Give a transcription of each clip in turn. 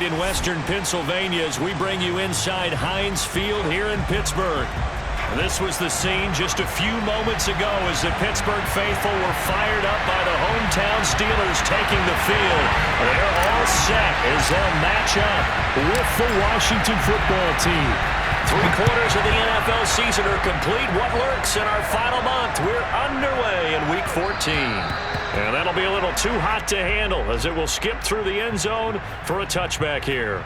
in western Pennsylvania as we bring you inside Heinz Field here in Pittsburgh. This was the scene just a few moments ago as the Pittsburgh faithful were fired up by the hometown Steelers taking the field. They're all set as they'll match up with the Washington football team. 3/4 of the NFL season are complete. What lurks in our final month? We're underway in Week 14. And that'll be a little too hot to handle as it will skip through the end zone for a touchback here.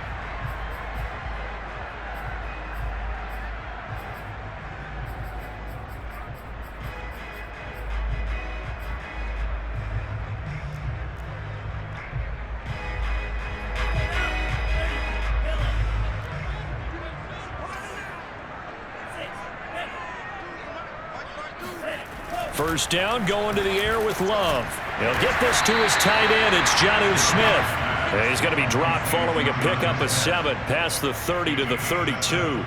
First down, going to the air with Love. He'll get this to his tight end. It's Jonnu Smith. And he's going to be dropped following a pickup of 7 past the 30 to the 32.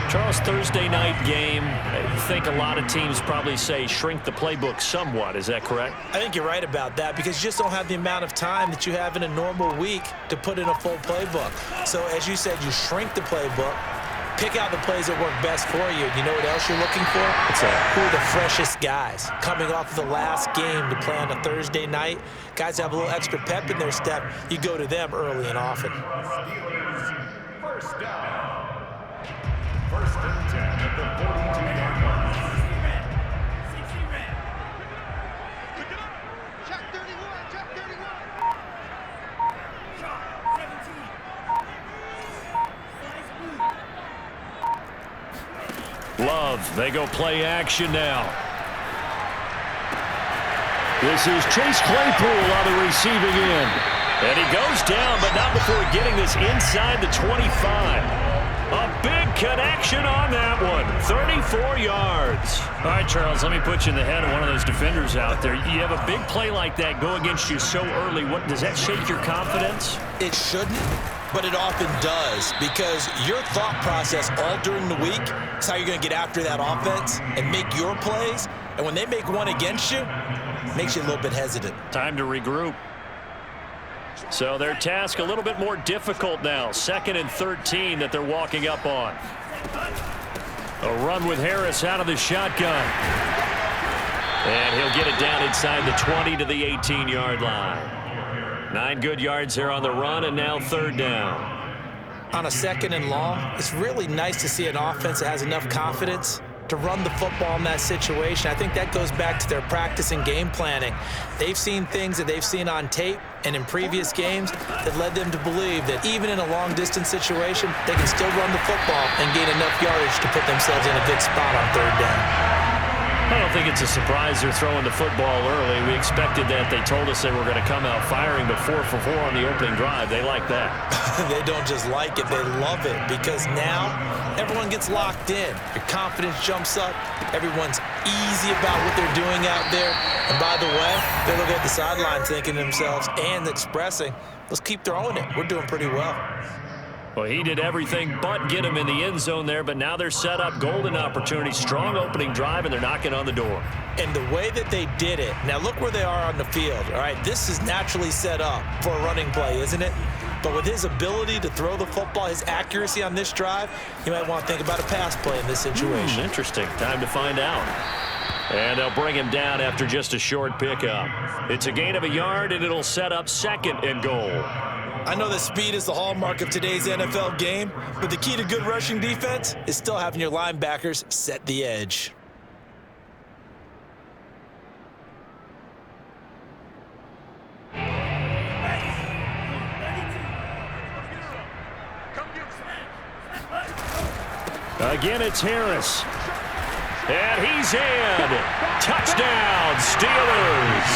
Charles, Thursday night game, I think a lot of teams probably say shrink the playbook somewhat. Is that correct? I think you're right about that because you just don't have the amount of time that you have in a normal week to put in a full playbook. So as you said, you shrink the playbook. Pick out the plays that work best for you. You know what else you're looking for? What's that? Who are the freshest guys coming off of the last game to play on a Thursday night? Guys have a little extra pep in their step. You go to them early and often. First down. First and 10 at the 42-yard line. Check 31, check 31. Love, they go play action now. This is Chase Claypool on the receiving end. And he goes down, but not before getting this inside the 25. A big connection on that one. 34 yards. All right, Charles, let me put you in the head of one of those defenders out there. You have a big play like that go against you so early. What does that shake your confidence? It shouldn't, but it often does because your thought process all during the week is how you're going to get after that offense and make your plays. And when they make one against you, it makes you a little bit hesitant. Time to regroup. So their task a little bit more difficult now. 2nd and 13 that they're walking up on. A run with Harris out of the shotgun. And he'll get it down inside the 20 to the 18-yard line. 9 good yards there on the run, and now 3rd down. On a 2nd and long, it's really nice to see an offense that has enough confidence to run the football in that situation. I think that goes back to their practice and game planning. They've seen things that they've seen on tape and in previous games that led them to believe that even in a long-distance situation, they can still run the football and gain enough yardage to put themselves in a good spot on 3rd down. I don't think it's a surprise they're throwing the football early. We expected that. They told us they were going to come out firing, but 4 for 4 on the opening drive. They like that. They don't just like it, they love it because now everyone gets locked in. Your confidence jumps up. Everyone's easy about what they're doing out there. And by the way, they're looking at the sideline thinking to themselves and expressing, let's keep throwing it. We're doing pretty well. Well, he did everything but get him in the end zone there, but now they're set up. Golden opportunity, strong opening drive, and they're knocking on the door. And the way that they did it, now look where they are on the field. All right, this is naturally set up for a running play, isn't it? But with his ability to throw the football, his accuracy on this drive, you might want to think about a pass play in this situation. Interesting. Time to find out. And they'll bring him down after just a short pickup. It's a gain of a yard, and it'll set up 2nd and goal. I know that speed is the hallmark of today's NFL game, but the key to good rushing defense is still having your linebackers set the edge. Again, it's Harris. And he's in. Touchdown, Steelers.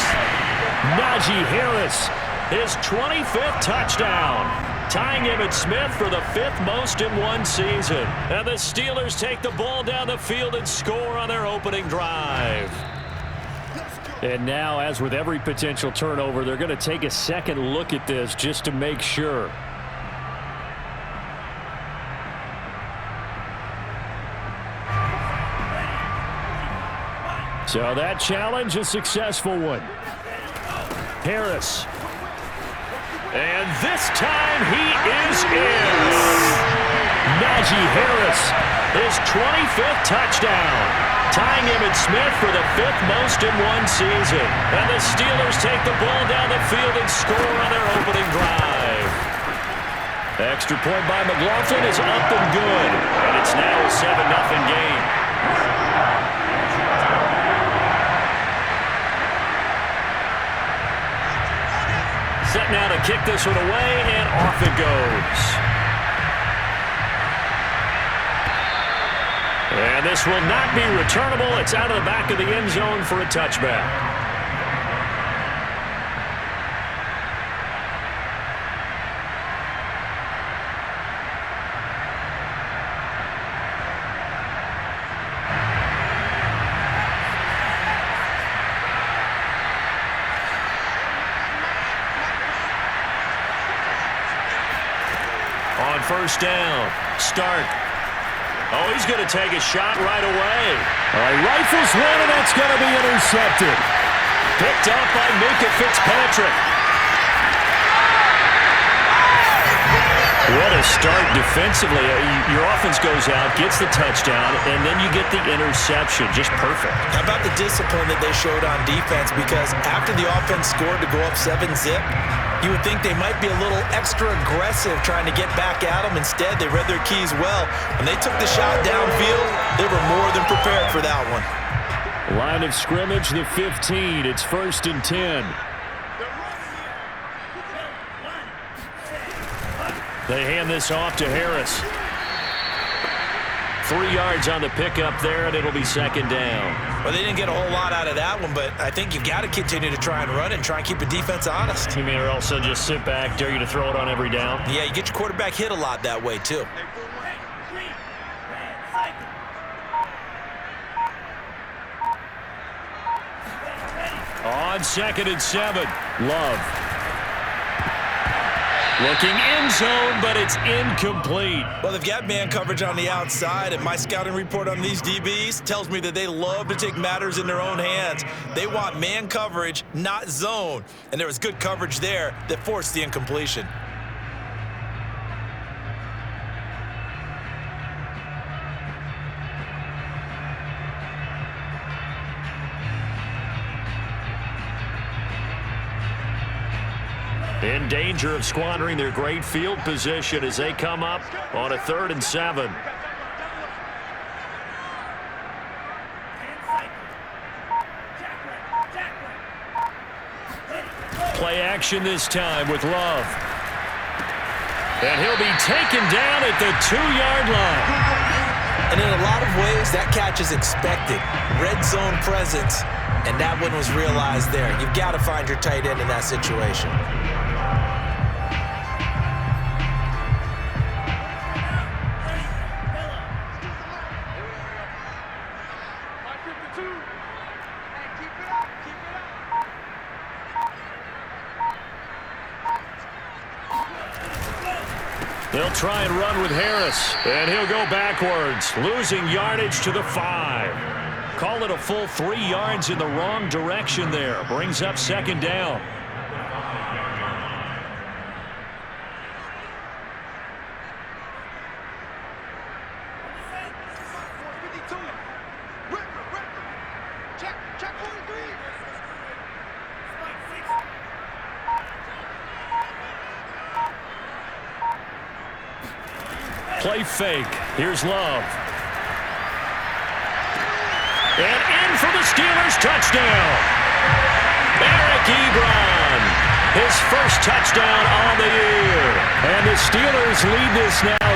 Najee Harris, his 25th touchdown, tying Emmitt Smith for the 5th most in one season. And the Steelers take the ball down the field and score on their opening drive. And now, as with every potential turnover, they're going to take a second look at this just to make sure. So that challenge, a successful one. Harris. And this time he is in. Najee Harris, his 25th touchdown, tying him and Smith for the 5th most in one season. And the Steelers take the ball down the field and score on their opening drive. Extra point by McLaughlin is up and good. And it's now a 7-0 game. Set now to kick this one away, and off it goes. And this will not be returnable. It's out of the back of the end zone for a touchback. On first down, Stark. Oh, he's going to take a shot right away. He rifles one, and that's going to be intercepted. Picked up by Minka Fitzpatrick. What a start defensively. Your offense goes out, gets the touchdown, and then you get the interception. Just perfect. How about the discipline that they showed on defense? Because after the offense scored to go up 7-zip, you would think they might be a little extra aggressive trying to get back at them. Instead, they read their keys well. When they took the shot downfield, they were more than prepared for that one. Line of scrimmage, the 15. It's 1st and 10. They hand this off to Harris. 3 yards on the pickup there, and it'll be 2nd down. Well, they didn't get a whole lot out of that one, but I think you've got to continue to try and run and try and keep the defense honest. You mean or also just sit back, dare you to throw it on every down? Yeah, you get your quarterback hit a lot that way, too. On 2nd and 7, Love. Looking end zone, but it's incomplete. Well, they've got man coverage on the outside, and my scouting report on these DBs tells me that they love to take matters in their own hands. They want man coverage, not zone. And there was good coverage there that forced the incompletion. In danger of squandering their great field position as they come up on a 3rd and 7. Play action this time with Love. And he'll be taken down at the 2-yard line. And in a lot of ways, that catch is expected. Red zone presence, and that one was realized there. You've got to find your tight end in that situation. They'll try and run with Harris, and he'll go backwards, losing yardage to the 5. Call it a full 3 yards in the wrong direction there. Brings up 2nd down. Play fake. Here's Love. And in for the Steelers touchdown. Eric Ebron. His first touchdown on the year. And the Steelers lead this now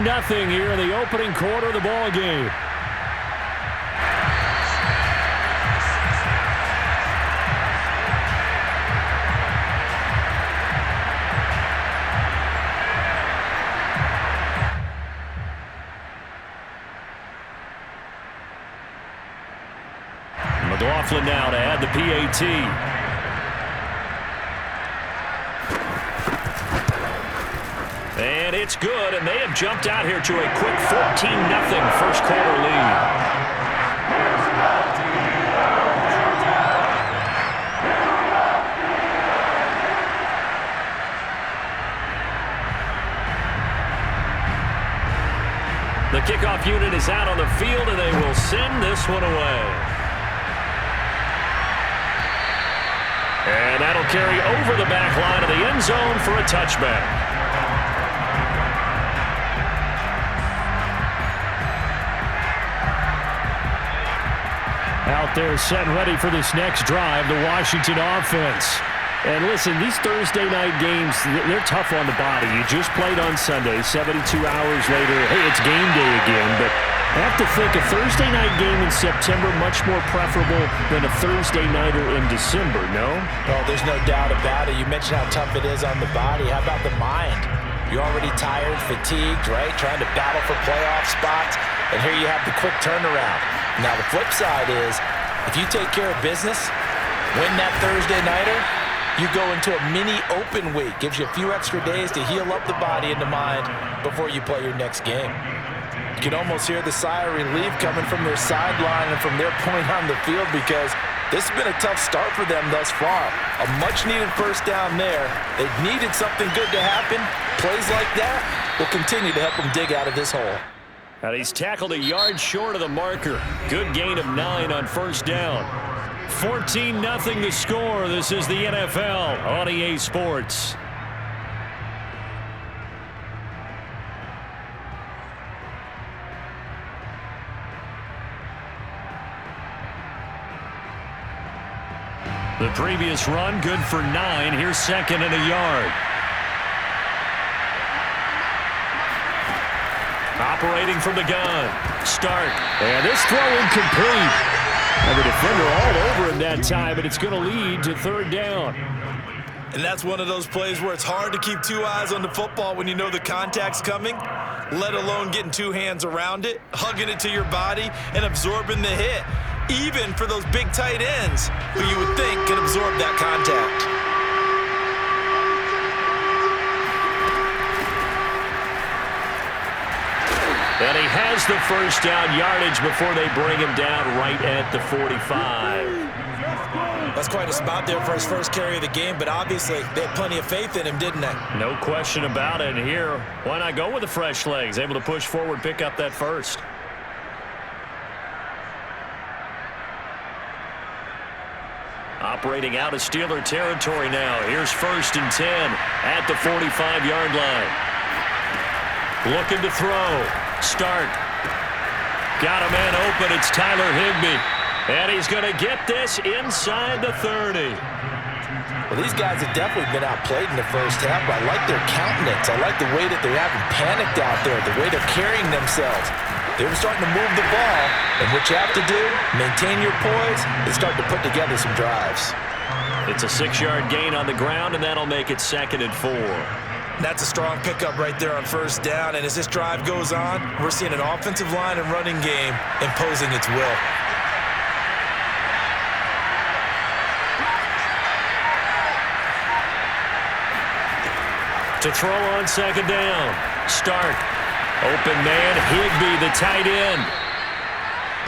13-0 here in the opening quarter of the ball game. McLaughlin now to add the PAT. And it's good, and they have jumped out here to a quick 14-0 first quarter lead. The kickoff unit is out on the field, and they will send this one away. And that'll carry over the back line of the end zone for a touchback. Out there set and ready for this next drive, the Washington offense. And listen, these Thursday night games, they're tough on the body. You just played on Sunday, 72 hours later, hey, it's game day again. But I have to think a Thursday night game in September much more preferable than a Thursday nighter in December, no? Well, there's no doubt about it. You mentioned how tough it is on the body. How about the mind? You're already tired, fatigued, right? Trying to battle for playoff spots. And here you have the quick turnaround. Now, the flip side is, if you take care of business, win that Thursday nighter, you go into a mini open week. Gives you a few extra days to heal up the body and the mind before you play your next game. You can almost hear the sigh of relief coming from their sideline and from their point on the field because this has been a tough start for them thus far. A much-needed first down there. They needed something good to happen. Plays like that will continue to help them dig out of this hole. And he's tackled a yard short of the marker. Good gain of 9 on first down. 14-0 the score. This is the NFL on EA Sports. The previous run good for 9. Here's second and a yard. Operating from the gun. Start. And this throw incomplete. And the defender all over him that time, but it's going to lead to third down. And that's one of those plays where it's hard to keep two eyes on the football when you know the contact's coming, let alone getting two hands around it, hugging it to your body, and absorbing the hit, even for those big tight ends who you would think can absorb that contact. And he has the first down yardage before they bring him down right at the 45. That's quite a spot there for his first carry of the game, but obviously they had plenty of faith in him, didn't they? No question about it. And here, why not go with the fresh legs? Able to push forward, pick up that first. Operating out of Steeler territory now. Here's first and 10 at the 45-yard line. Looking to throw. Start. Got a man open. It's Tyler Higbee. And he's going to get this inside the 30. Well, these guys have definitely been outplayed in the first half, but I like their countenance. I like the way that they're having panicked out there, the way they're carrying themselves. They were starting to move the ball, and what you have to do, maintain your poise, and start to put together some drives. It's a 6-yard gain on the ground, and that'll make it second and 4. That's a strong pickup right there on first down, and as this drive goes on, we're seeing an offensive line and running game imposing its will. To throw on second down. Start. Open man, Higbee, the tight end.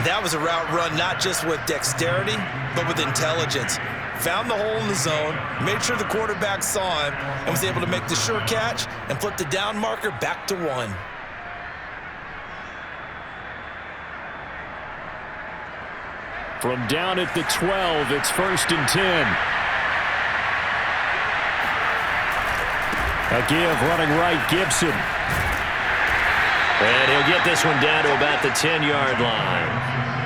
That was a route run not just with dexterity, but with intelligence. Found the hole in the zone, made sure the quarterback saw him, and was able to make the sure catch and flip the down marker back to 1. From down at the 12, it's first and 10. A give running right, Gibson. And he'll get this one down to about the 10-yard line.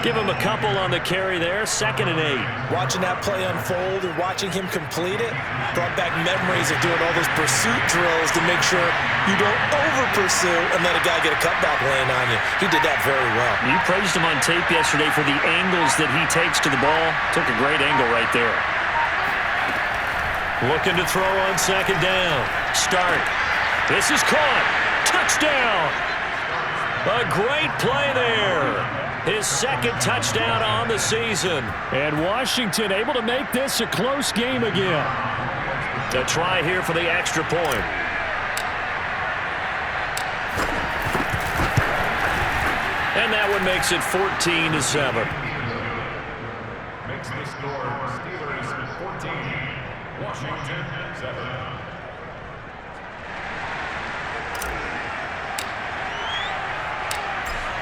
Give him a couple on the carry there, second and 8. Watching that play unfold and watching him complete it brought back memories of doing all those pursuit drills to make sure you don't over-pursue and let a guy get a cutback lane on you. He did that very well. You praised him on tape yesterday for the angles that he takes to the ball. Took a great angle right there. Looking to throw on second down. Start. This is caught. Touchdown. A great play there. His second touchdown on the season. And Washington able to make this a close game again. To try here for the extra point. And that one makes it 14-7. Makes the score Steelers 14, Washington 7.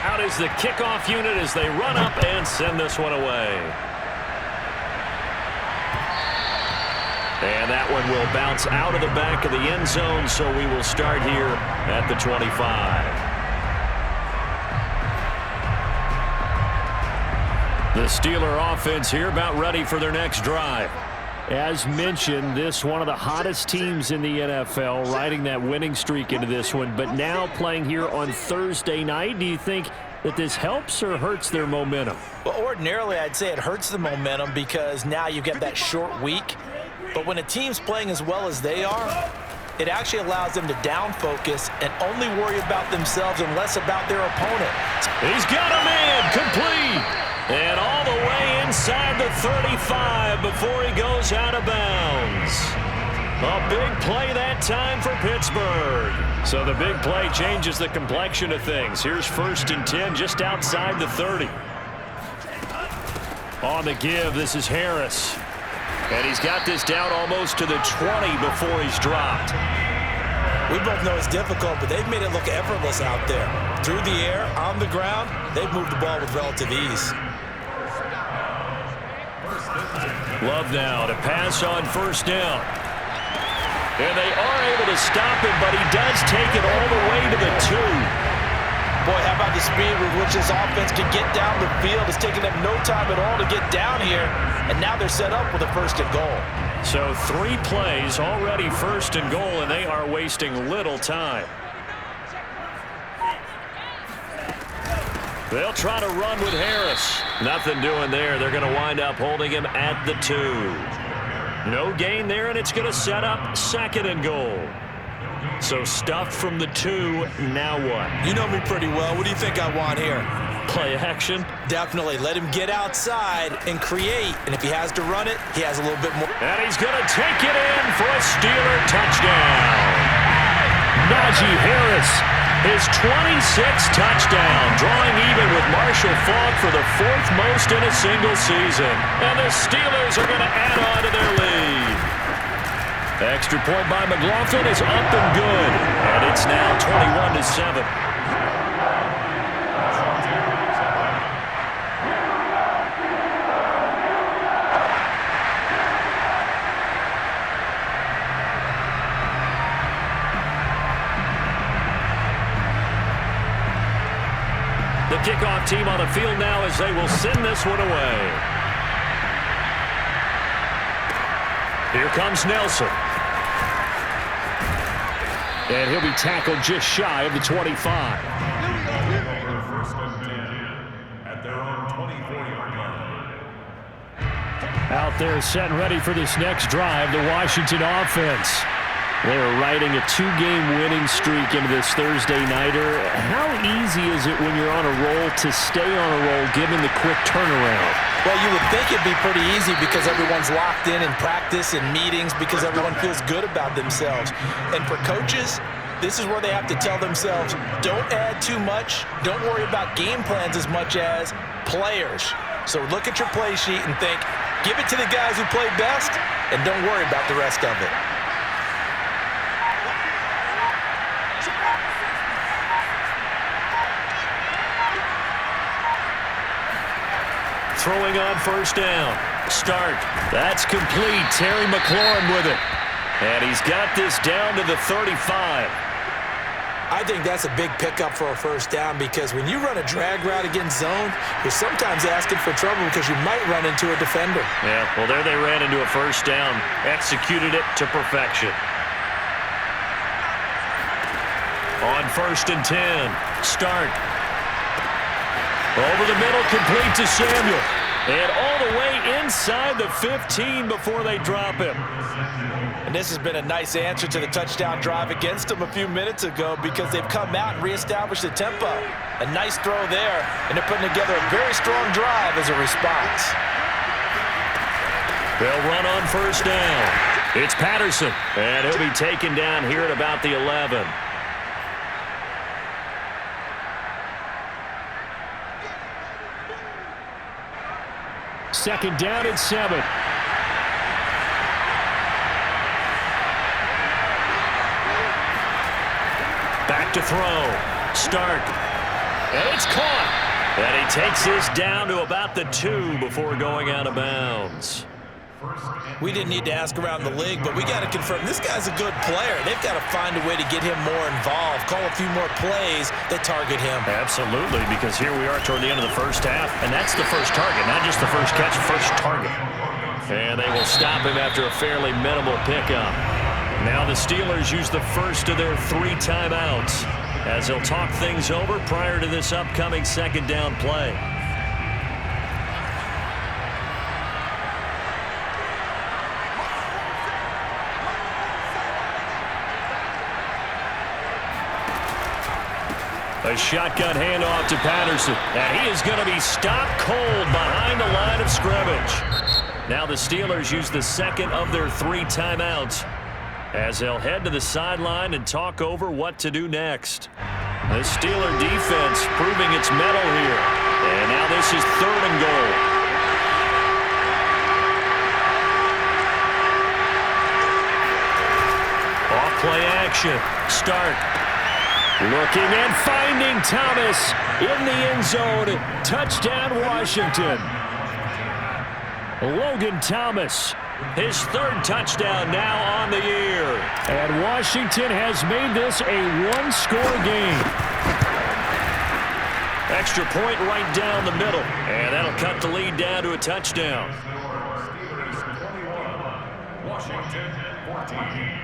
Out is the kickoff unit as they run up and send this one away. And that one will bounce out of the back of the end zone, so we will start here at the 25. The Steeler offense here about ready for their next drive. As mentioned, this one of the hottest teams in the NFL, riding that winning streak into this one, but now playing here on Thursday night. Do you think that this helps or hurts their momentum? Well, ordinarily, I'd say it hurts the momentum because now you get that short week. But when a team's playing as well as they are, it actually allows them to down focus and only worry about themselves and less about their opponent. He's got a man complete. And all the way inside the 35 before he goes out of bounds. A big play that time for Pittsburgh. So the big play changes the complexion of things. Here's 1st and 10 just outside the 30. On the give, this is Harris. And he's got this down almost to the 20 before he's dropped. We both know it's difficult, but they've made it look effortless out there. Through the air, on the ground, they've moved the ball with relative ease. Love now to pass on 1st down. And they are able to stop him, but he does take it all the way to the 2. Boy, how about the speed with which this offense can get down the field? It's taken them no time at all to get down here, and now they're set up with a 1st and goal. So 3 plays already 1st and goal, and they are wasting little time. They'll try to run with Harris. Nothing doing there. They're going to wind up holding him at the 2. No gain there, and it's going to set up 2nd and goal. So stuffed from the 2. Now what? You know me pretty well. What do you think I want here? Play action? Definitely. Let him get outside and create. And if he has to run it, he has a little bit more. And he's going to take it in for a Steeler touchdown. Najee Harris, his 26th touchdown, drawing even with Marshall Faulk for the 4th most in a single season. And the Steelers are going to add on to their lead. Extra point by McLaughlin is up and good. And it's now 21-7. The kickoff team on the field now as they will send this one away. Here comes Nelson. And he'll be tackled just shy of the 25. At their own 24-yard line. Out there set and ready for this next drive, the Washington offense. They're riding a 2-game winning streak into this Thursday nighter. How easy is it when you're on a roll to stay on a roll given the quick turnaround? Well, you would think it'd be pretty easy because everyone's locked in practice and meetings because everyone feels good about themselves. And for coaches, this is where they have to tell themselves, don't add too much, don't worry about game plans as much as players. So look at your play sheet and think, give it to the guys who play best and don't worry about the rest of it. Throwing on 1st down. Start. That's complete. Terry McLaurin with it. And he's got this down to the 35. I think that's a big pickup for a 1st down because when you run a drag route against zone, you're sometimes asking for trouble because you might run into a defender. Yeah, well, there they ran into a 1st down. Executed it to perfection. On 1st and 10. Start. Over the middle, complete to Samuel. And all the way inside the 15 before they drop him. And this has been a nice answer to the touchdown drive against them a few minutes ago because they've come out and reestablished the tempo. A nice throw there, and they're putting together a very strong drive as a response. They'll run on 1st down. It's Patterson, and he'll be taken down here at about the 11. Second down and 7. Back to throw. Start. And it's caught. And he takes this down to about the 2 before going out of bounds. We didn't need to ask around the league, but we got to confirm this guy's a good player. They've got to find a way to get him more involved, call a few more plays that target him. Absolutely, because here we are toward the end of the first half, and that's the first target, not just the first catch, first target. And they will stop him after a fairly minimal pickup. Now the Steelers use the first of their 3 timeouts as they'll talk things over prior to this upcoming second down play. A shotgun handoff to Patterson. And he is going to be stopped cold behind the line of scrimmage. Now the Steelers use the second of their 3 timeouts as they'll head to the sideline and talk over what to do next. The Steeler defense proving its mettle here. And now this is 3rd and goal. Off play action. Start. Looking and finding Thomas in the end zone. Touchdown, Washington. Logan Thomas, his 3rd touchdown now on the year. And Washington has made this a 1-score game. Extra point right down the middle. And that'll cut the lead down to a touchdown. Steelers 21, Washington 14.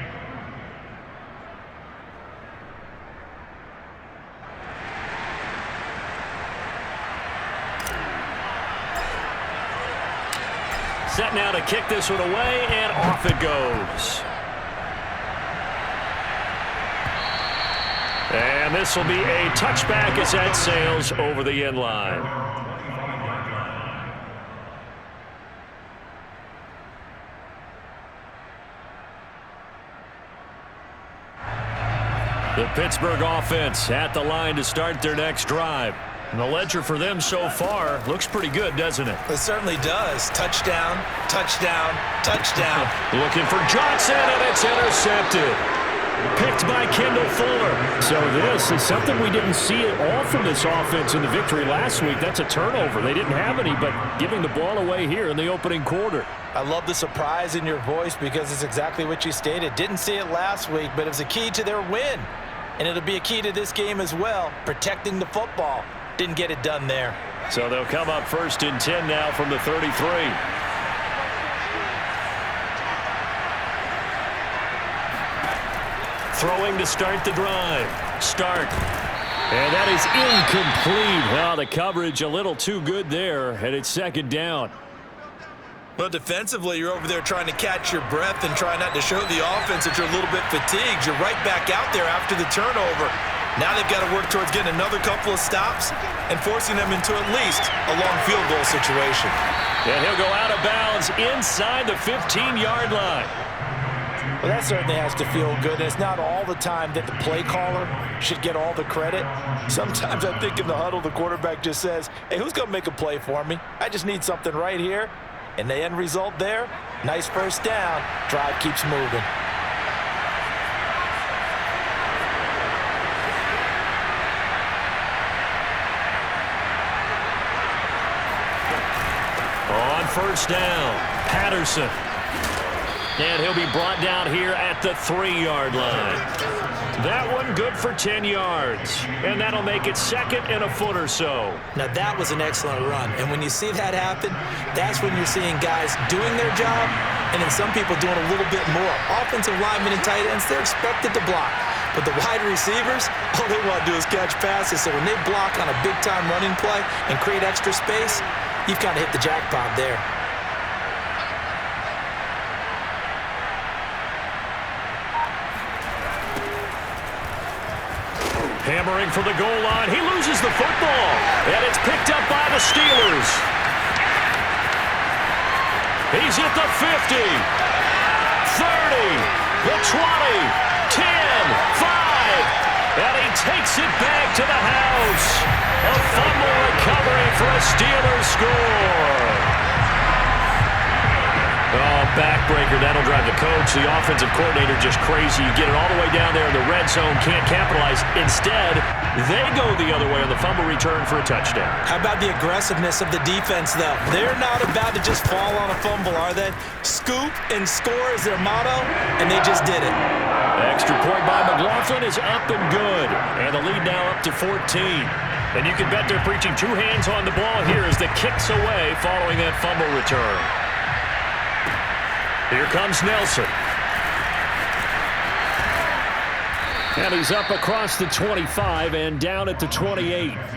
Set now to kick this one away, and off it goes. And this will be a touchback as that sails over the end line. The Pittsburgh offense at the line to start their next drive. And the ledger for them so far looks pretty good, doesn't it? It certainly does. Touchdown, touchdown, touchdown. Looking for Johnson, and it's intercepted. Picked by Kendall Fuller. So this is something we didn't see at all from this offense in the victory last week. That's a turnover. They didn't have any, but giving the ball away here in the opening quarter. I love the surprise in your voice because it's exactly what you stated. Didn't see it last week, but it was a key to their win. And it'll be a key to this game as well, protecting the football. Didn't get it done there. So they'll come up 1st and 10 now from the 33. Throwing to start the drive. Start. And that is incomplete. Well, the coverage a little too good there, and it's 2nd down. Well, defensively, you're over there trying to catch your breath and try not to show the offense that you're a little bit fatigued. You're right back out there after the turnover. Now they've got to work towards getting another couple of stops and forcing them into at least a long field goal situation. And he'll go out of bounds inside the 15-yard line. Well, that certainly has to feel good. It's not all the time that the play caller should get all the credit. Sometimes I think in the huddle, the quarterback just says, hey, who's going to make a play for me? I just need something right here. And the end result there, nice 1st down. Drive keeps moving. On 1st down, Patterson. And he'll be brought down here at the 3-yard line. That one good for 10 yards. And that'll make it 2nd and a foot or so. Now, that was an excellent run. And when you see that happen, that's when you're seeing guys doing their job and then some people doing a little bit more. Offensive linemen and tight ends, they're expected to block. But the wide receivers, all they want to do is catch passes. So when they block on a big-time running play and create extra space, you've kind of hit the jackpot there. Hammering for the goal line. He loses the football. And it's picked up by the Steelers. He's at the 50, 30, the 20, 10, 5. And he takes it back to the house. A fumble recovery for a Steelers score. Oh, backbreaker. That'll drive the coach, the offensive coordinator, just crazy. You get it all the way down there in the red zone, can't capitalize. Instead, they go the other way on the fumble return for a touchdown. How about the aggressiveness of the defense, though? They're not about to just fall on a fumble, are they? Scoop and score is their motto, and they just did it. Extra point by McLaughlin is up and good. And the lead now up to 14. And you can bet they're preaching two hands on the ball here as the kick's away following that fumble return. Here comes Nelson. And he's up across the 25 and down at the 28. At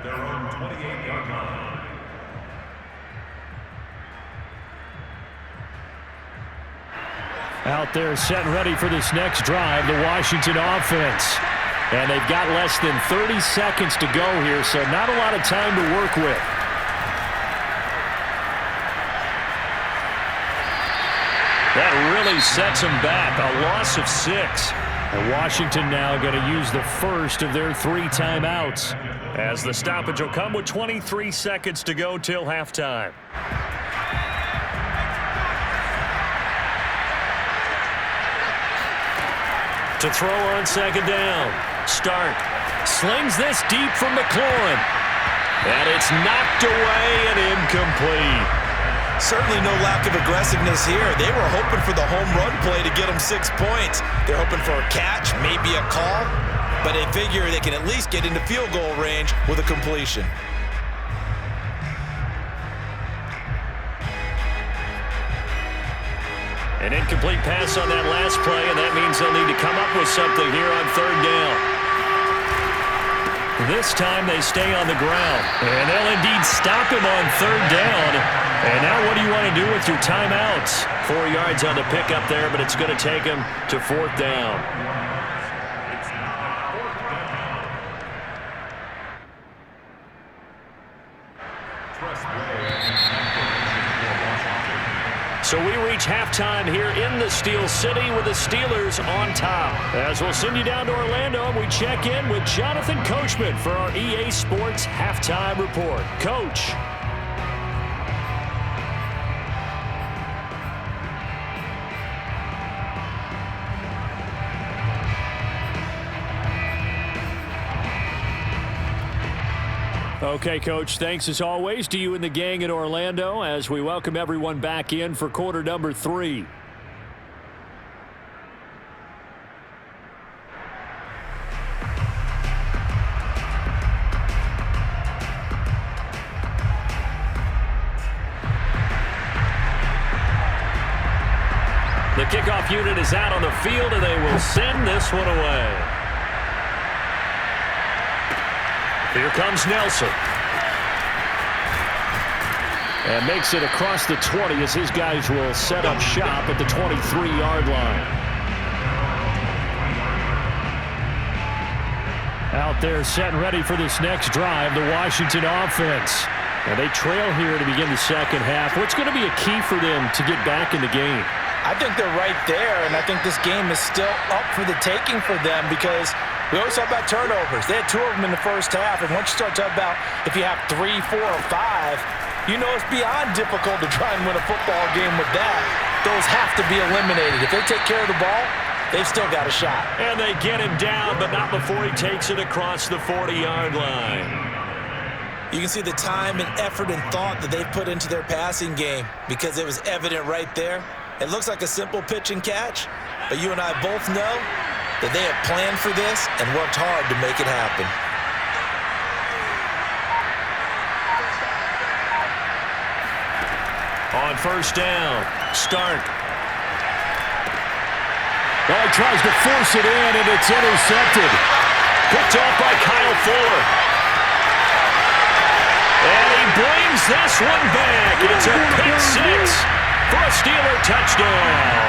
their own 28-yard line. Out there set and ready for this next drive, the Washington offense. And they've got less than 30 seconds to go here, so not a lot of time to work with. That really sets them back. A loss of 6. And Washington now going to use the first of their 3 timeouts, as the stoppage will come with 23 seconds to go till halftime. To throw on second down. Stark slings this deep from McLaurin. And it's knocked away and incomplete. Certainly no lack of aggressiveness here. They were hoping for the home run play to get them 6 points. They're hoping for a catch, maybe a call, but they figure they can at least get into field goal range with a completion. An incomplete pass on that last play, and that means they'll need to come up with something here on third down. This time they stay on the ground, and they'll indeed stop him on third down. And now what do you want to do with your timeouts? 4 yards on the pickup there, but it's going to take him to fourth down. So we reach halftime here in the Steel City with the Steelers on top. As we'll send you down to Orlando, and we check in with Jonathan Coachman for our EA Sports Halftime Report. Coach. Okay, Coach, thanks as always to you and the gang in Orlando as we welcome everyone back in for quarter number 3. The kickoff unit is out on the field, and they will send this one away. Here comes Nelson. And makes it across the 20 as his guys will set up shop at the 23-yard line. Out there set and ready for this next drive, the Washington offense. And they trail here to begin the second half. What's going to be a key for them to get back in the game? I think they're right there, and I think this game is still up for the taking for them because we always talk about turnovers. They had 2 of them in the first half, and once you start talking about if you have 3, 4, or 5, you know it's beyond difficult to try and win a football game with that. Those have to be eliminated. If they take care of the ball, they've still got a shot. And they get him down, but not before he takes it across the 40-yard line. You can see the time and effort and thought that they've put into their passing game because it was evident right there. It looks like a simple pitch and catch, but you and I both know that they have planned for this and worked hard to make it happen. On first down, Stark. Oh, he tries to force it in, and it's intercepted. Picked off by Kyle Fuller. And he brings this one back. It's a pick 6 for a Steeler touchdown.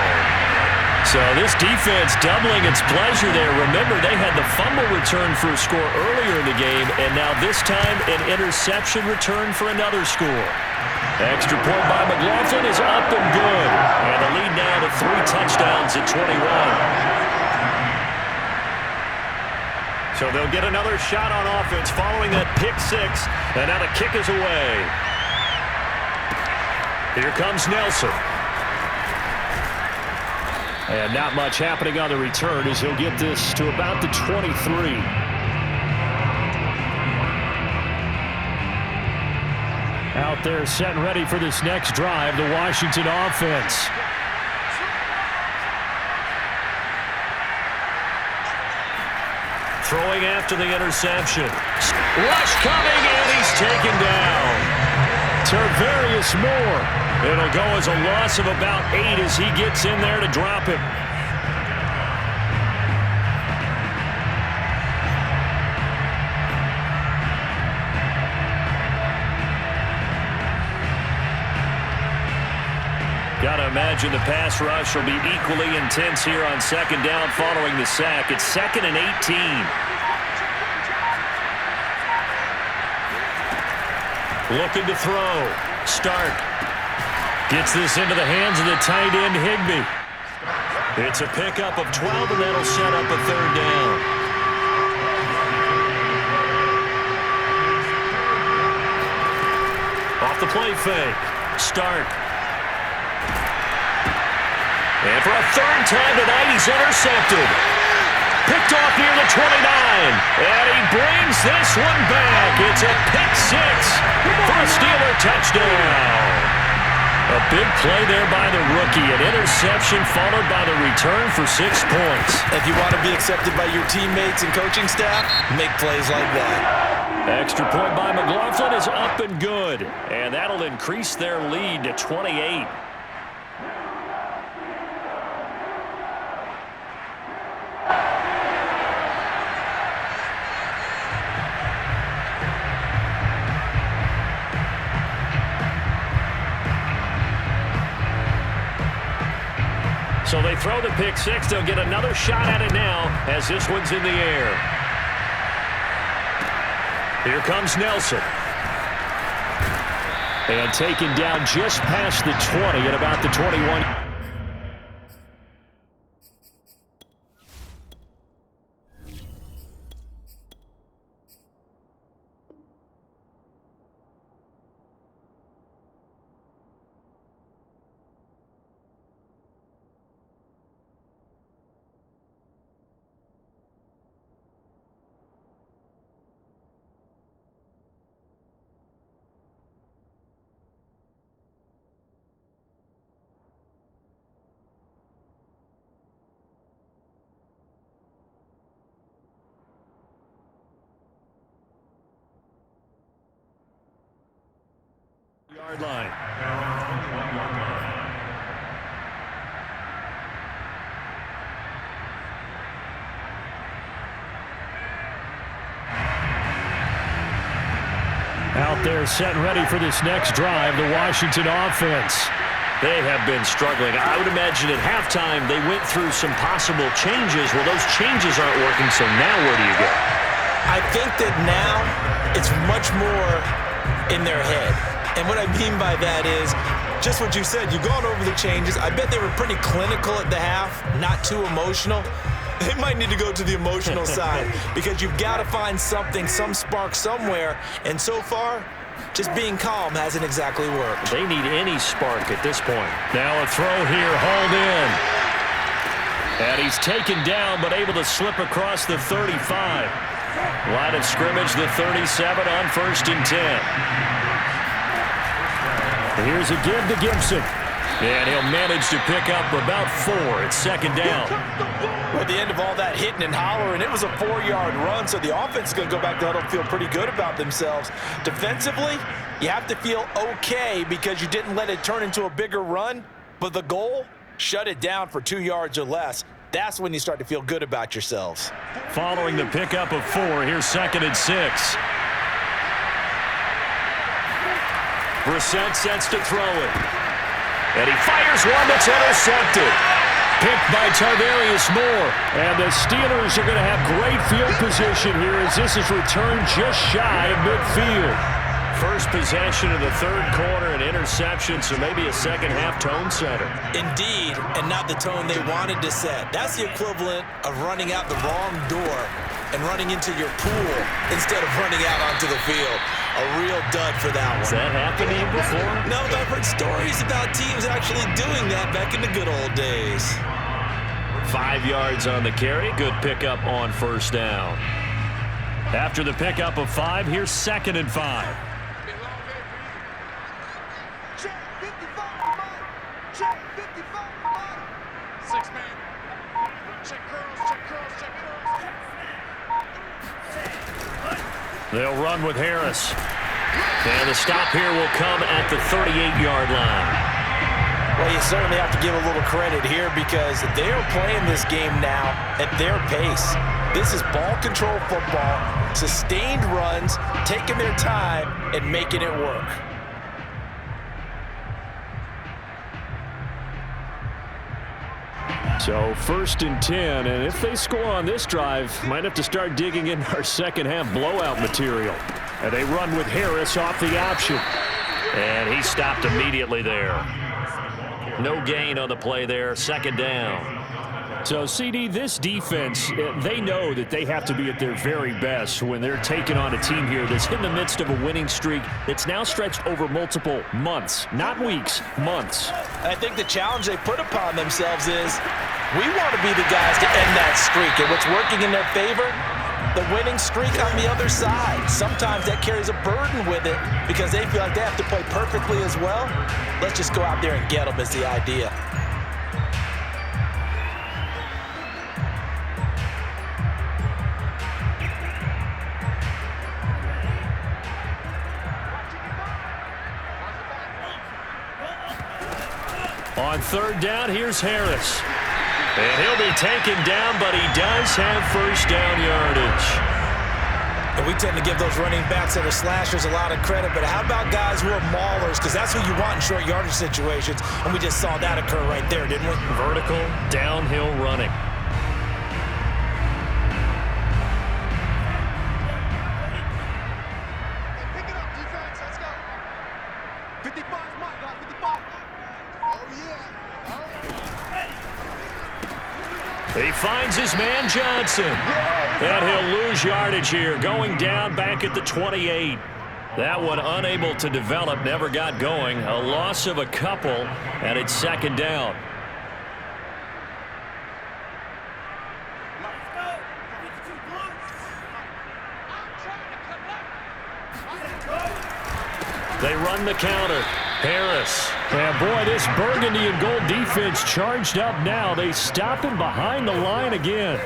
So this defense doubling its pleasure there. Remember, they had the fumble return for a score earlier in the game, and now this time an interception return for another score. Extra point by McLaughlin is up and good. And the lead now to 3 touchdowns at 21. So they'll get another shot on offense following that pick 6, and now the kick is away. Here comes Nelson. And not much happening on the return as he'll get this to about the 23. Out there set and ready for this next drive, the Washington offense. Throwing after the interception. Rush coming, and he's taken down. Tarvarius Moore. It'll go as a loss of about 8 as he gets in there to drop him. Got to imagine the pass rush will be equally intense here on second down following the sack. It's 2nd and 18. Looking to throw. Stark. Gets this into the hands of the tight end, Higbee. It's a pickup of 12, and that'll set up a 3rd down. Off the play fake. Stark. And for a 3rd time tonight, he's intercepted. Picked off near the 29. And he brings this one back. It's a pick 6 for a Steeler touchdown. A big play there by the rookie. An interception followed by the return for 6 points. If you want to be accepted by your teammates and coaching staff, make plays like that. Extra point by McLaughlin is up and good. And that'll increase their lead to 28. So they throw the pick 6. They'll get another shot at it now as this one's in the air. Here comes Nelson. And taken down just past the 20 at about the 21. Yard line. Out there set and ready for this next drive, the Washington offense. They have been struggling. I would imagine at halftime they went through some possible changes. Well, those changes aren't working, so now where do you go? I think that now it's much more in their head. And what I mean by that is just what you said. You've gone over the changes. I bet they were pretty clinical at the half, not too emotional. They might need to go to the emotional side because you've got to find something, some spark somewhere. And so far, just being calm hasn't exactly worked. They need any spark at this point. Now a throw here, hauled in. And he's taken down but able to slip across the 35. Line of scrimmage, the 37 on 1st and 10. Here's a give to Gibson. And he'll manage to pick up about 4. It's 2nd down. Well, at the end of all that hitting and hollering, it was a 4-yard run, so the offense is going to go back to huddle and feel pretty good about themselves. Defensively, you have to feel okay because you didn't let it turn into a bigger run, but the goal, shut it down for 2 yards or less. That's when you start to feel good about yourselves. Following the pickup of 4, here's 2nd and 6. Brissett sets to throw it. And he fires one that's intercepted. Picked by Tarvarius Moore. And the Steelers are going to have great field position here as this is returned just shy of midfield. First possession of the 3rd quarter, an interception, so maybe a second-half tone setter. Indeed, and not the tone they wanted to set. That's the equivalent of running out the wrong door and running into your pool instead of running out onto the field. A real dud for that one. Has that happened to you before? No, but I've heard stories about teams actually doing that back in the good old days. 5 yards on the carry. Good pickup on first down. After the pickup of 5, here's 2nd and 5. Check 55, check 55. 6 man. Check curls, check curls, check curls. They'll run with Harris. And the stop here will come at the 38-yard line. Well, you certainly have to give a little credit here because they are playing this game now at their pace. This is ball control football, sustained runs, taking their time and making it work. So 1st and 10, and if they score on this drive, might have to start digging in our second half blowout material. And they run with Harris off the option. And he stopped immediately there. No gain on the play there, 2nd down. So, CD, this defense, they know that they have to be at their very best when they're taking on a team here that's in the midst of a winning streak that's now stretched over multiple months, not weeks, months. I think the challenge they put upon themselves is we want to be the guys to end that streak. And what's working in their favor? The winning streak on the other side. Sometimes that carries a burden with it because they feel like they have to play perfectly as well. Let's just go out there and get them is the idea. On 3rd down, here's Harris. And he'll be taken down, but he does have first down yardage. And we tend to give those running backs that are slashers a lot of credit, but how about guys who are maulers? Because that's who you want in short yardage situations, and we just saw that occur right there, didn't we? Vertical, downhill running. Pick it up, defense. Let's go. 55's mine, guys. 55. Oh, yeah. He finds his man Johnson. And he'll lose yardage here, going down back at the 28. That one unable to develop, never got going. A loss of a couple, and it's 2nd down. They run the counter. Harris. And boy, this burgundy and gold defense charged up now. They stop him behind the line again.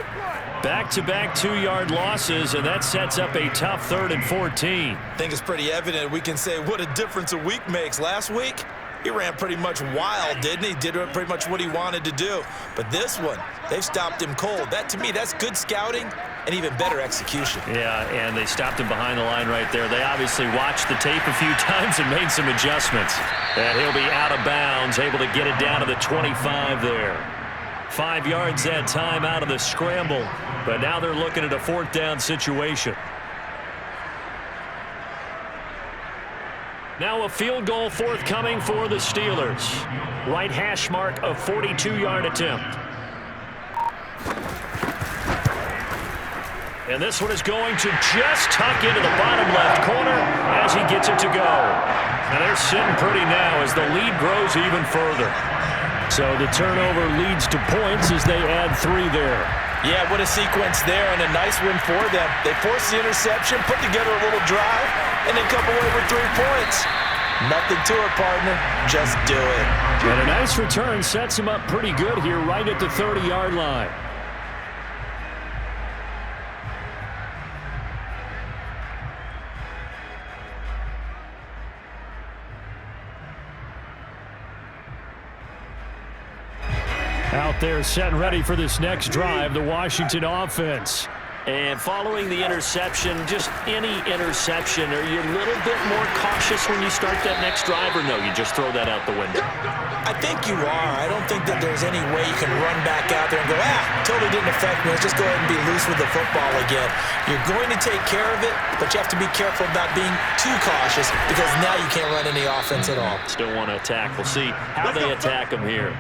Back-to-back 2-yard losses, and that sets up a tough 3rd and 14. I think it's pretty evident. We can say what a difference a week makes. Last week, he ran pretty much wild, didn't he? Did pretty much what he wanted to do. But this one, they've stopped him cold. That, to me, that's good scouting and even better execution. Yeah, and they stopped him behind the line right there. They obviously watched the tape a few times and made some adjustments. And he'll be out of bounds, able to get it down to the 25 there. 5 yards that time out of the scramble, but now they're looking at a 4th down situation. Now a field goal forthcoming for the Steelers. Right hash mark, a 42-yard attempt. And this one is going to just tuck into the bottom left corner as he gets it to go. And they're sitting pretty now as the lead grows even further. So the turnover leads to points as they add 3 there. Yeah, what a sequence there, and a nice win for them. They forced the interception, put together a little drive, and then come away with 3 points. Nothing to it, partner. Just do it. And a nice return sets him up pretty good here right at the 30-yard line. Out there set and ready for this next drive, the Washington offense. And following the interception, just any interception, are you a little bit more cautious when you start that next drive, or no, you just throw that out the window? I think you are. I don't think that there's any way you can run back out there and go, totally didn't affect me. Let's just go ahead and be loose with the football again. You're going to take care of it, but you have to be careful about being too cautious because now you can't run any offense at all. Still want to attack. We'll see how they attack them here.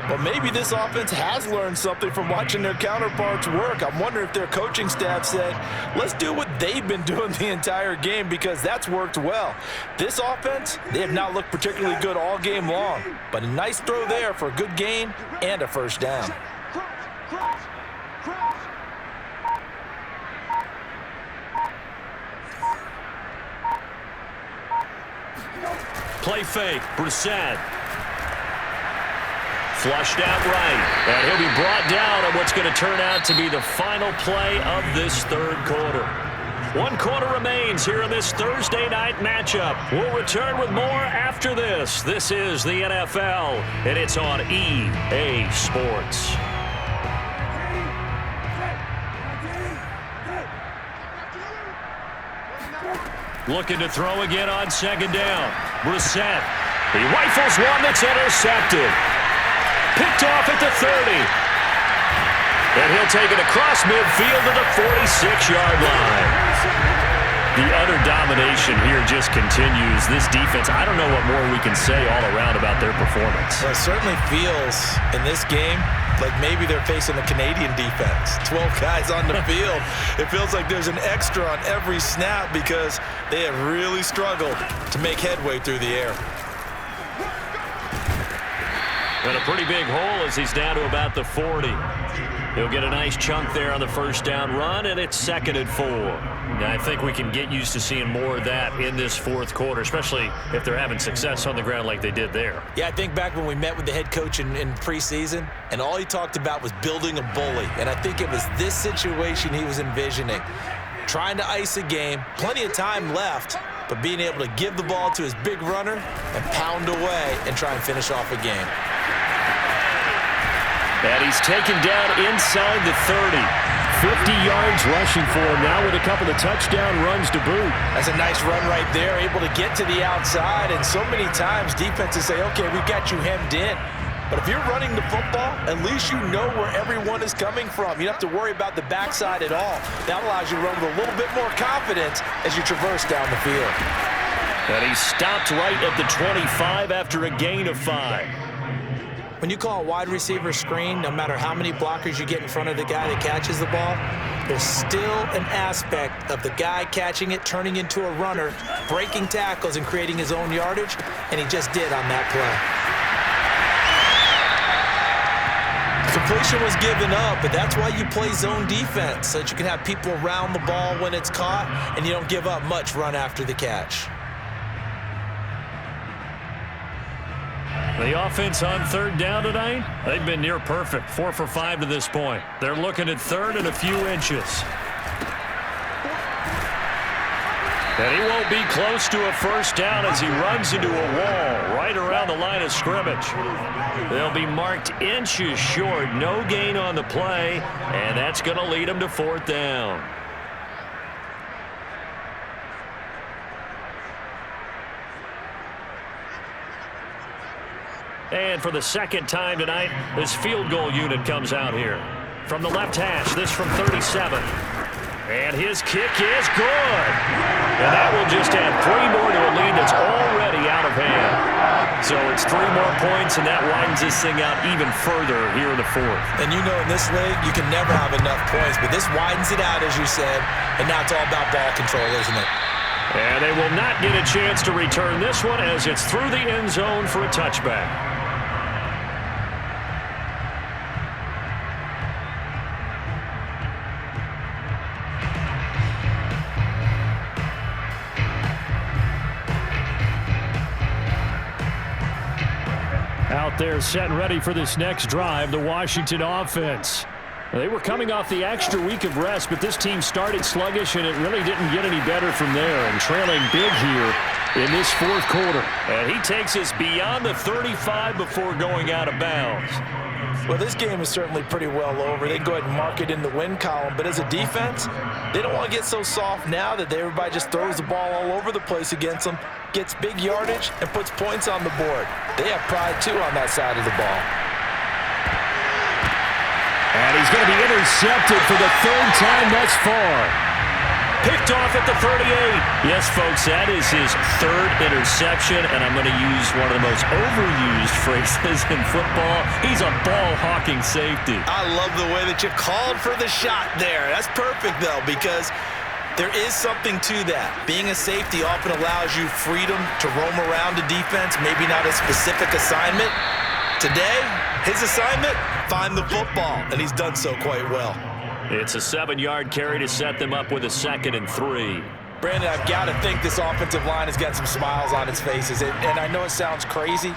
Well, maybe this offense has learned something from watching their counterparts work. I'm wondering if their coaching staff said, let's do what they've been doing the entire game because that's worked well. This offense, they have not looked particularly good all game long, but a nice throw there for a good gain and a first down. Play fake, Brissett. Flushed out right, and he'll be brought down on what's going to turn out to be the final play of this third quarter. 1 quarter remains here in this Thursday night matchup. We'll return with more after this. This is the NFL, and it's on EA Sports. Looking to throw again on second down. Brissett. He rifles one that's intercepted. Picked off at the 30. And he'll take it across midfield to the 46-yard line. The utter domination here just continues. This defense, I don't know what more we can say all around about their performance. Well, it certainly feels in this game like maybe they're facing the Canadian defense. 12 guys on the field. It feels like there's an extra on every snap because they have really struggled to make headway through the air. And a pretty big hole as he's down to about the 40. He'll get a nice chunk there on the first down run, and it's 2nd and 4. Now, I think we can get used to seeing more of that in this fourth quarter, especially if they're having success on the ground like they did there. Yeah, I think back when we met with the head coach in preseason, and all he talked about was building a bully. And I think it was this situation he was envisioning. Trying to ice a game, plenty of time left, but being able to give the ball to his big runner and pound away and try and finish off a game. And he's taken down inside the 30. 50 yards rushing for him now with a couple of touchdown runs to boot. That's a nice run right there, able to get to the outside. And so many times defenses say, okay, we've got you hemmed in. But if you're running the football, at least you know where everyone is coming from. You don't have to worry about the backside at all. That allows you to run with a little bit more confidence as you traverse down the field. And he stopped right at the 25 after a gain of 5. When you call a wide receiver screen, no matter how many blockers you get in front of the guy that catches the ball, there's still an aspect of the guy catching it, turning into a runner, breaking tackles and creating his own yardage, and he just did on that play. Completion was given up, but that's why you play zone defense, so that you can have people around the ball when it's caught, and you don't give up much run after the catch. The offense on third down tonight, they've been near perfect. 4 for 5 to this point. They're looking at third and a few inches. And he won't be close to a first down as he runs into a wall right around the line of scrimmage. They'll be marked inches short. No gain on the play, and that's going to lead them to 4th down. And for the second time tonight, this field goal unit comes out here. From the left hash, this from 37. And his kick is good. And that will just add 3 more to a lead that's already out of hand. So it's 3 more points, and that widens this thing out even further here in the 4th. And you know in this league, you can never have enough points, but this widens it out, as you said, and now it's all about ball control, isn't it? And they will not get a chance to return this one as it's through the end zone for a touchback. Out there set and ready for this next drive, the Washington offense. They were coming off the extra week of rest, but this team started sluggish, and it really didn't get any better from there, and trailing big here in this 4th quarter. And he takes us beyond the 35 before going out of bounds. Well, this game is certainly pretty well over. They can go ahead and mark it in the win column, but as a defense, they don't want to get so soft now that everybody just throws the ball all over the place against them, gets big yardage, and puts points on the board. They have pride, too, on that side of the ball. And he's going to be intercepted for the 3rd time thus far. Picked off at the 38. Yes, folks, that is his 3rd interception, and I'm going to use one of the most overused phrases in football. He's a ball-hawking safety. I love the way that you called for the shot there. That's perfect, though, because There is something to that. Being a safety often allows you freedom to roam around the defense, maybe not a specific assignment. Today, his assignment, find the football, and he's done so quite well. It's a 7-yard carry to set them up with a 2nd and 3. Brandon, I've got to think this offensive line has got some smiles on its faces, and I know it sounds crazy,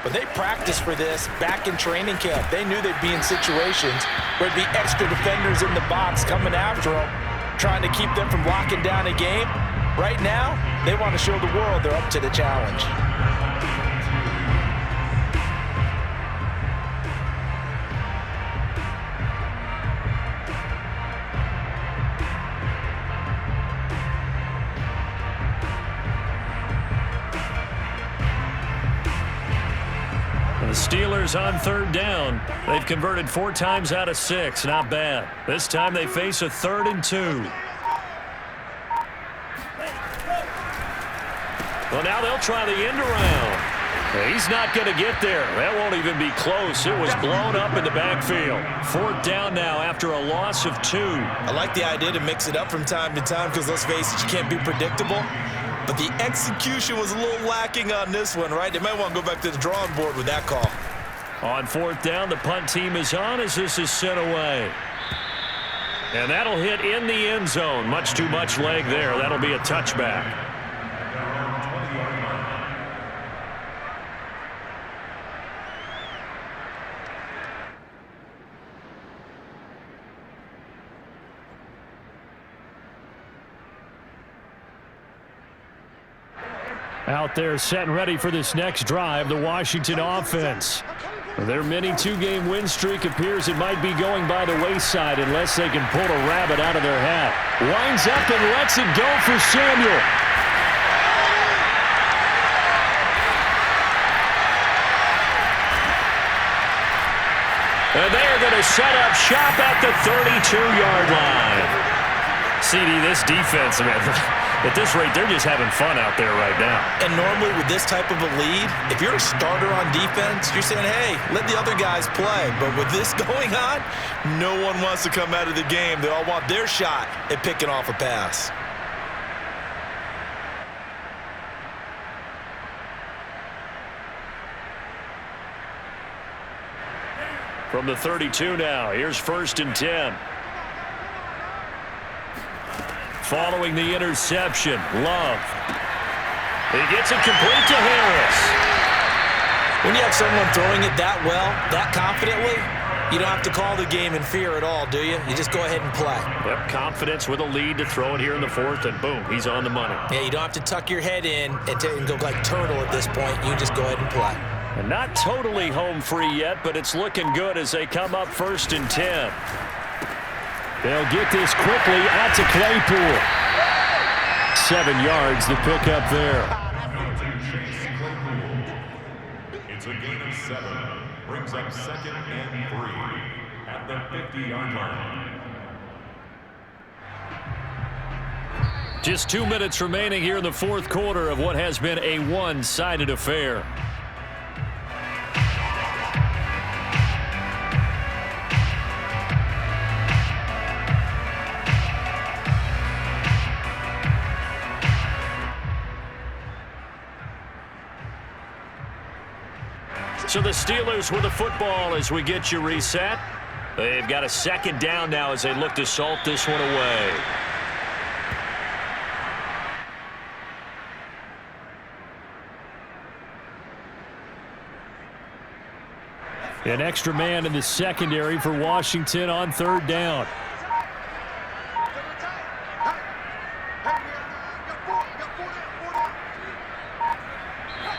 but they practiced for this back in training camp. They knew they'd be in situations where there'd be extra defenders in the box coming after them, trying to keep them from locking down a game. Right now, they want to show the world they're up to the challenge. The Steelers on 3rd down. They've converted 4 times out of 6. Not bad. This time they face a 3rd and 2. Well, now they'll try the end around. He's not going to get there. That won't even be close. It was blown up in the backfield. 4th down now after a loss of 2. I like the idea to mix it up from time to time because, let's face it, you can't be predictable. But the execution was a little lacking on this one, right? They might want to go back to the drawing board with that call. On 4th down, the punt team is on as this is sent away. And that'll hit in the end zone. Much too much leg there. That'll be a touchback. Out there set and ready for this next drive, the Washington offense. Their mini 2-game win streak appears it might be going by the wayside unless they can pull a rabbit out of their hat. Winds up and lets it go for Samuel. And they are going to set up shop at the 32-yard line. CD, this defense, man, at this rate, they're just having fun out there right now. And normally with this type of a lead, if you're a starter on defense, you're saying, hey, let the other guys play. But with this going on, no one wants to come out of the game. They all want their shot at picking off a pass. From the 32 now, here's 1st and 10. Following the interception, Love. He gets it complete to Harris. When you have someone throwing it that well, that confidently, you don't have to call the game in fear at all, do you? You just go ahead and play. Yep, confidence with a lead to throw it here in the 4th, and boom, he's on the money. Yeah, you don't have to tuck your head in and go like turtle at this point. You just go ahead and play. And not totally home free yet, but it's looking good as they come up 1st and 10. They'll get this quickly out to Claypool. 7 yards, the pickup there. It's a gain of 7. Brings up 2nd and 3 at the 50-yard line. Just 2 minutes remaining here in the 4th quarter of what has been a one-sided affair. So the Steelers with the football as we get you reset. They've got a 2nd down now as they look to salt this one away. An extra man in the secondary for Washington on 3rd down.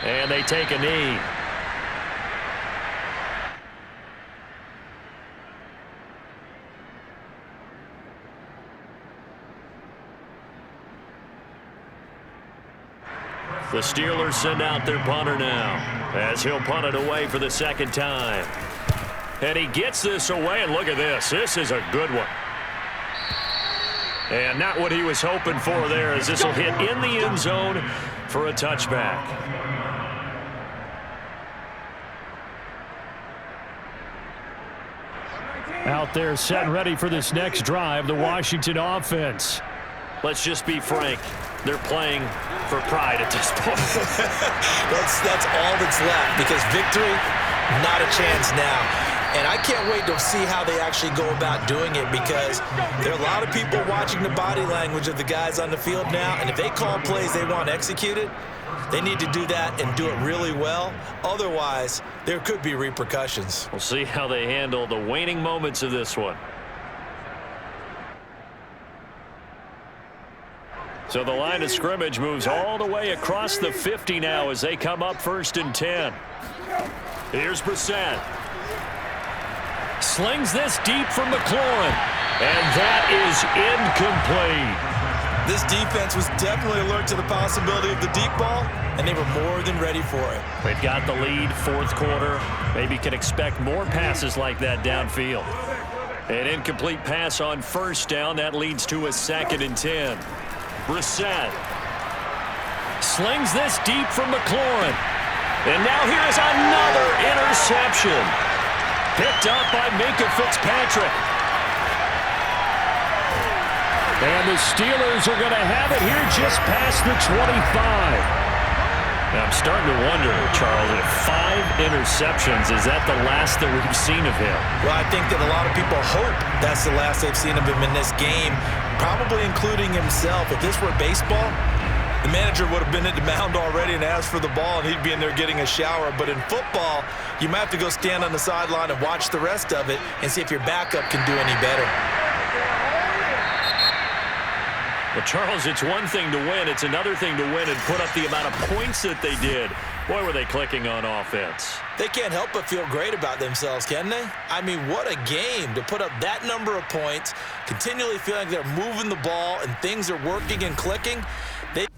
And they take a knee. The Steelers send out their punter now as he'll punt it away for the 2nd time. And he gets this away, and look at this. This is a good one. And not what he was hoping for there, as this will hit in the end zone for a touchback. Out there set and ready for this next drive, the Washington offense. Let's just be frank. They're playing for pride at this point. That's all that's left, because victory, not a chance now. And I can't wait to see how they actually go about doing it, because there are a lot of people watching the body language of the guys on the field now, and if they call plays they want executed, they need to do that and do it really well. Otherwise, there could be repercussions. We'll see how they handle the waning moments of this one. So the line of scrimmage moves all the way across the 50 now as they come up 1st and 10. Here's Brissett. Slings this deep from McLaurin, and that is incomplete. This defense was definitely alert to the possibility of the deep ball, and they were more than ready for it. They've got the lead, 4th quarter. Maybe can expect more passes like that downfield. An incomplete pass on 1st down. That leads to a 2nd and 10. Brissett slings this deep from McLaurin. And now here's another interception. Picked up by Minka Fitzpatrick. And the Steelers are going to have it here just past the 25. Now I'm starting to wonder, Charles, if 5 interceptions, is that the last that we've seen of him? Well, I think that a lot of people hope that's the last they've seen of him in this game, probably including himself. If this were baseball, the manager would have been at the mound already and asked for the ball, and he'd be in there getting a shower. But in football, you might have to go stand on the sideline and watch the rest of it and see if your backup can do any better. Well, Charles, it's one thing to win. It's another thing to win and put up the amount of points that they did. Boy, were they clicking on offense. They can't help but feel great about themselves, can they? I mean, what a game to put up that number of points, continually feeling like they're moving the ball and things are working and clicking. They